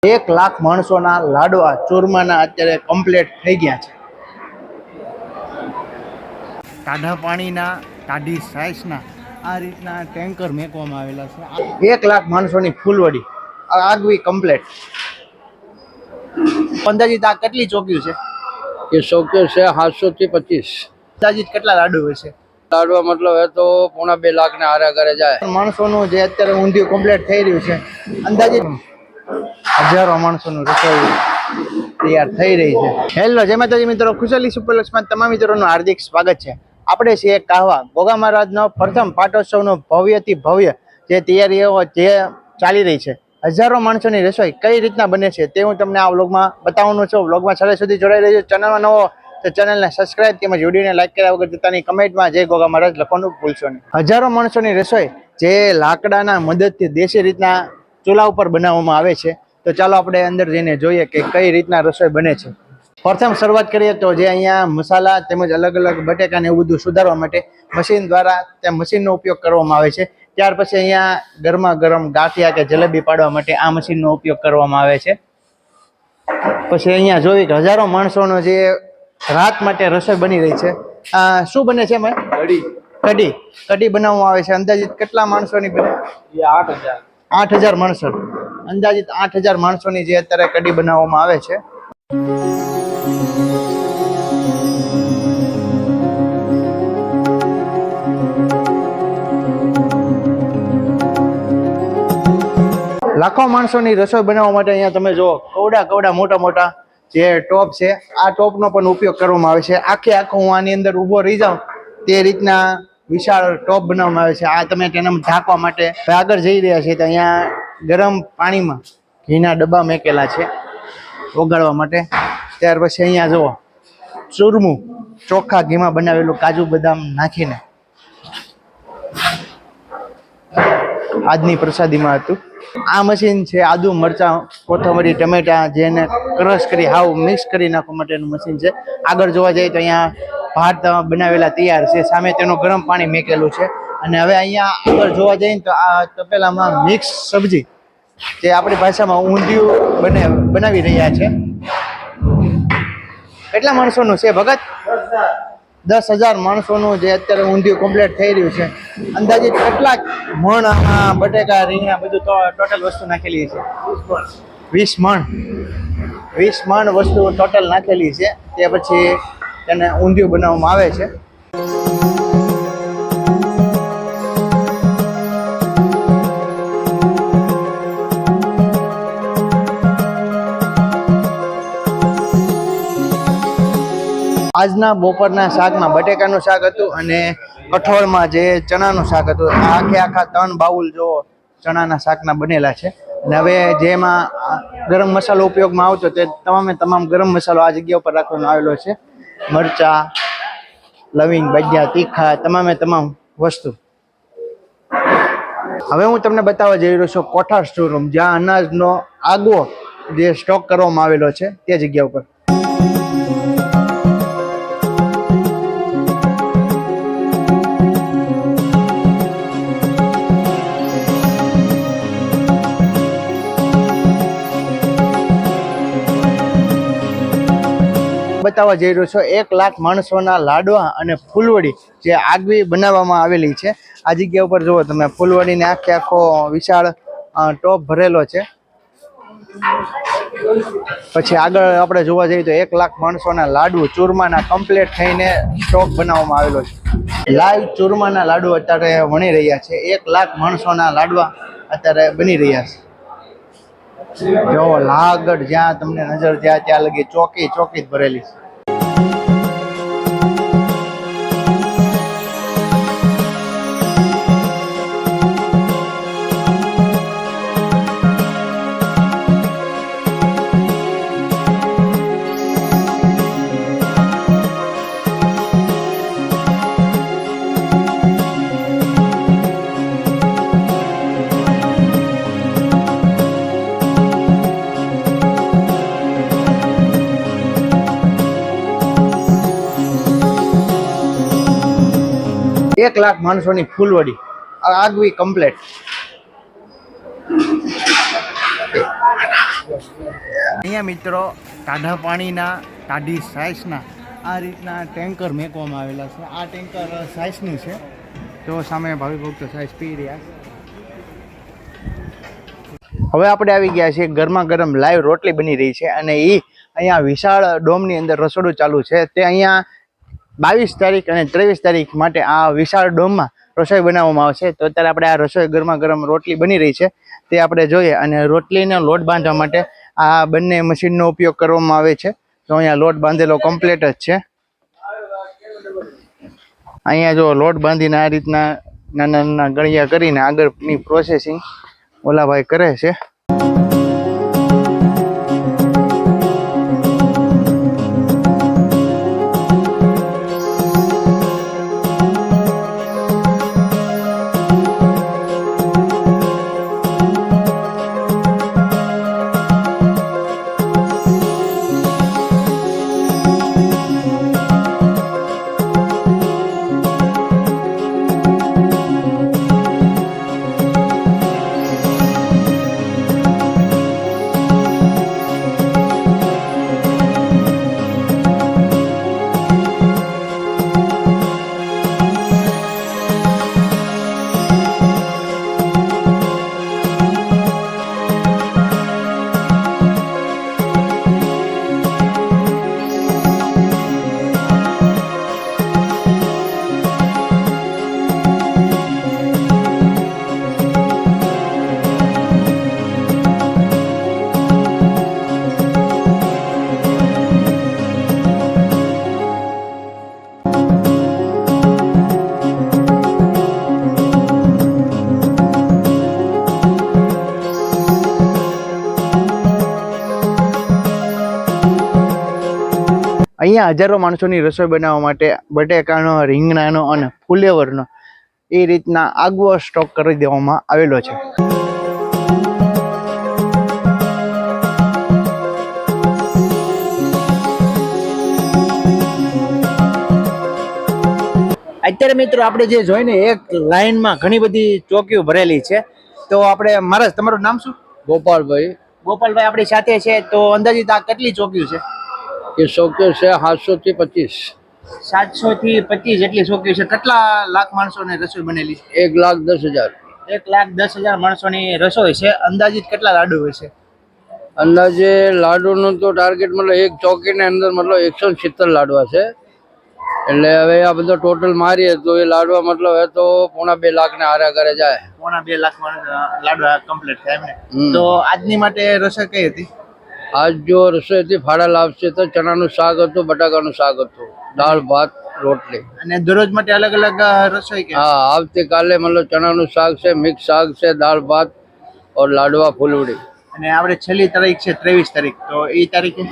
1 લાખ માણસોના લાડવા ચૂરમાના અત્યારે કમ્પ્લીટ થઈ ગયા છે. ટાઢા પાણીના ટાઢી સાઇઝના આ રીતના ટેન્કર મેકવામાં આવેલા છે. 1 લાખ માણસોની ફૂલવડી આગવી કમ્પ્લીટ. અંદાજિત આ કેટલી ચોકીઓ છે? ये ચોકીઓ છે 700 થી 25. અંદાજિત કેટલા લાડુ હશે? લાડવા મતલબ એ તો 1.5 લાખ ને હારે ઘરે જાય. માણસોનું જે અત્યારે ઊંધિયું કમ્પ્લીટ થઈ રહ્યું છે, અંદાજિત હજારો માણસોનું રસોઈ તૈયાર થઈ રહી છે. હેલો જય માતાજી મિત્રો, ખુશાલી સુપરલક્ષ્માં તમામ મિત્રોનું હાર્દિક સ્વાગત છે. આપણે છીએ કાહવા ગોગા મહારાજનો પ્રથમ પાટોત્સવનો ભવ્યથી ભવ્ય જે તૈયારીઓ જે ચાલી રહી છે. હજારો માણસોની રસોઈ કઈ રીતના બને છે તે હું તમને આ વ્લોગમાં બતાવવાનું છું. વ્લોગમાં છેલ્લે સુધી જોડાઈ રહેજો. ચેનલમાં નવો તો ચેનલને સબસ્ક્રાઇબ તેમજ વિડીયોને લાઈક કર્યા વગર જતાની કમેન્ટમાં જય ગોગા મહારાજ લખવાનું ભૂલશો નહીં. હજારો માણસોની રસોઈ જે લાકડાના મદદથી દેશી રીતના ચૂલા ઉપર બનાવવામાં આવે છે. તો ચાલો આપણે અંદર જઈને જોઈએ કે કઈ રીતના રસોઈ બને છે. પ્રથમ શરૂઆત કરીએ તો જે અહીંયા મસાલા તેમજ અલગ અલગ બટેકાને એવું બધું સુધારવા માટે મશીન દ્વારા તે મશીનનો ઉપયોગ કરવામાં આવે છે. ત્યાર પછી અહીંયા ગરમા ગરમ ગાંઠિયા કે જલેબી પાડવા માટે આ મશીનનો ઉપયોગ કરવામાં આવે છે. પછી અહીંયા જોઈ કે હજારો માણસોનો જે રાત માટે રસોઈ બની રહી છે. શું બને છે એમાં? કઢી બનાવવામાં આવે છે. અંદાજિત કેટલા માણસોની બને? 8,000 માણસો. અંદાજિત 8,000 માણસોની જે અત્યારે કઢી બનાવવામાં આવે છે. લાખો માણસોની રસોઈ બનાવવા માટે અહીંયા તમે જુઓ કવડા મોટા મોટા જે ટોપ છે, આ ટોપનો પણ ઉપયોગ કરવામાં આવે છે. આખો હું આની અંદર ઊભો રહી જાઉં તે રીતના વિશાળ ટોપ બનાવવામાં આવે છે. આ તમે તેને ઢાંકવા માટે આગળ જઈ રહ્યા છે તો અહીંયા ગરમ પાણીમાં ઘીના ડબ્બા મેકેલા છે ઓગાળવા માટે. ત્યાર પછી અહીંયા જુઓ ચૂરમું ચોખ્ખા ઘીમાં બનાવેલું કાજુ બદામ નાખીને આજની પ્રસાદીમાં હતું. આ મશીન છે આદુ મરચાં કોથમરી ટમેટા જેને ક્રશ કરી હાવ મિક્સ કરી નાખવા માટેનું મશીન છે. આગળ જોવા જઈએ તો અહીંયા ભાત બનાવેલા તૈયાર છે. સામે તેનું ગરમ પાણી મેકેલું છે. અને હવે અહીંયા આગળ જોવા જઈએ તો આ તપેલામાં મિક્સ સબ્જી જે આપણી ભાષામાં ઊંધિયું બનાવી રહ્યા છે. કેટલા માણસોનું છે ભગત? 10,000 માણસોનું જે અત્યારે ઊંધિયું કમ્પ્લીટ થઈ રહ્યું છે. અંદાજિત કેટલા મણ આમાં બટેકા રીંગણા બધું ટોટલ વસ્તુ નાખેલી છે? 20 મણ વસ્તુ ટોટલ નાખેલી છે. તે પછી તેને ઊંધિયું બનાવવામાં આવે છે. આજના બપોરના શાકમાં બટેકાનું શાક હતું અને કઠોળમાં જે ચણાનું શાક હતું. આખા 3 બાઉલ જો ચણાના શાકના બનેલા છે. અને હવે જેમાં ગરમ મસાલો ઉપયોગમાં આવતો તે તમામ ગરમ મસાલો આ જગ્યા ઉપર રાખવામાં આવેલો છે. મરચા, લવિંગ, ભજીયા, તીખા તમામ વસ્તુ. હવે હું તમને બતાવવા જઈ રહ્યો છું કોઠાર સ્ટોર રૂમ, જ્યાં અનાજનો આગવો જે સ્ટોક કરવામાં આવેલો છે તે જગ્યા ઉપર. બતાવવા જઈ રહ્યો છો 1 લાખ માણસોના લાડવા અને ફૂલવડી જે આગવી બનાવવામાં આવેલી છે. આ જગ્યા ઉપર જુઓ તમે ફૂલવડીને આખો વિશાળ ટોપ ભરેલો છે. પછી આગળ આપણે જોવા જઈએ તો 1 લાખ માણસોના લાડુ ચૂરમાના કમ્પ્લીટ થઈને સ્ટોક બનાવવામાં આવેલો છે. લાઈવ ચૂરમાના લાડુ અત્યારે વણી રહ્યા છે. 1 લાખ માણસોના લાડવા અત્યારે બની રહ્યા છે. જો લાગડ જ્યાં તમને નજર જાય ત્યાં લગી ચોકી જ ભરેલી છે. એક લાખ માણસોની ફૂલવડી આગવી કમ્પ્લીટ. અહીંયા મિત્રો ટાઢા પાણીના ટાઢી સાઇઝના આ રીતના ટેન્કર મેકવામાં આવેલા છે. આ ટેન્કર સાઇઝનું છે. તો સામે ભાવિ ભક્તો સાઇઝ પી રહ્યા. હવે આપણે આવી ગયા છીએ ગરમા ગરમ લાઈવ રોટલી બની રહી છે અને એ અહીંયા વિશાળ ડોમની અંદર રસોડું ચાલુ છે. તે અહીંયા 22 તારીખ અને 23 તારીખ માટે આ વિશાળ ડોમમાં રસોઈ બનાવવામાં આવશે. તો અત્યારે આપણે આ રસોઈ ગરમા ગરમ રોટલી બની રહી છે તે આપણે જોઈએ. અને રોટલીનો લોટ બાંધવા માટે આ બંને મશીનનો ઉપયોગ કરવામાં આવે છે. તો અહીંયા લોટ બાંધેલો કમ્પ્લીટ જ છે. અહીંયા જો લોટ બાંધીને આ રીતના નાના નાના ગળિયા કરીને આગળની પ્રોસેસિંગ ઓલાભાઈ કરે છે. અહીંયા હજારો માણસોની રસોઈ બનાવવા માટે બટેકાનો, રીંગણાનો અને ફુલેવરનો એ રીતના આગવો સ્ટોક કરી દેવામાં આવેલો છે. અત્યારે મિત્રો આપણે જે જોઈને એક લાઈનમાં ઘણી બધી ચોકીઓ ભરેલી છે. તો આપણે મહારાજ તમારું નામ શું? ગોપાલભાઈ. ગોપાલભાઈ આપણી સાથે છે. તો અંદાજિત આ કેટલી ચોકીઓ છે? એ ચોકીઓ છે 700 થી 25. 700 થી 25 જેટલી ચોકીઓ છે. કેટલા લાખ માણસોની રસોઈ બનેલી છે? 1,10,000. 1,10,000 માણસોની રસોઈ છે. અંદાજિત કેટલા લાડુ હશે? અંદાજે લાડુનું તો ટાર્ગેટ મતલબ એક ચોકીની અંદર મતલબ 170 લાડવા છે. એટલે હવે આ બધો ટોટલ મારીએ તો એ લાડવા મતલબ હે તો 1.5 લાખ ને હારે ઘરે જાય. 1.5 લાખ લાડવા કમ્પ્લીટ થાય એમને. તો આજની માટે રસોઈ કઈ હતી? આજ જો રસોઈ હતી ફાડા લાવશે તો ચણાનું શાક હતું, બટાકાનું શાક હતું, દાળ ભાત રોટલી. અને દરરોજ માટે અલગ અલગ રસોઈ કે? હા, આવતીકાલે મતલબ ચણાનું શાક છે, મિક્સ શાક છે, દાળ ભાત ઓર લાડવા ફૂલવડી. અને આપણે છેલ્લી તારીખ છે 23 તારીખ. તો એ તારીખે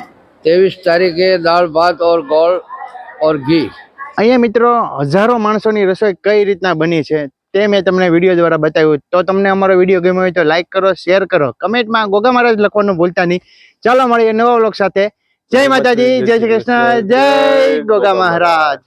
23 તારીખે દાળ ભાત ઓર ગોળ ઓર ઘી. અહીંયા મિત્રો હજારો માણસોની રસોઈ કઈ રીતના બની છે તે મેં તમને વિડીયો દ્વારા બતાવ્યું. તો તમને અમારો વિડીયો ગમ્યો હોય તો લાઈક કરો, શેર કરો, કમેન્ટમાં ગોગા મહારાજ લખવાનું ભૂલતા નહીં. ચાલો મળીએ નવા વ્લોગ સાથે. જય માતાજી, જય શ્રી કૃષ્ણ, જય ગોગા મહારાજ.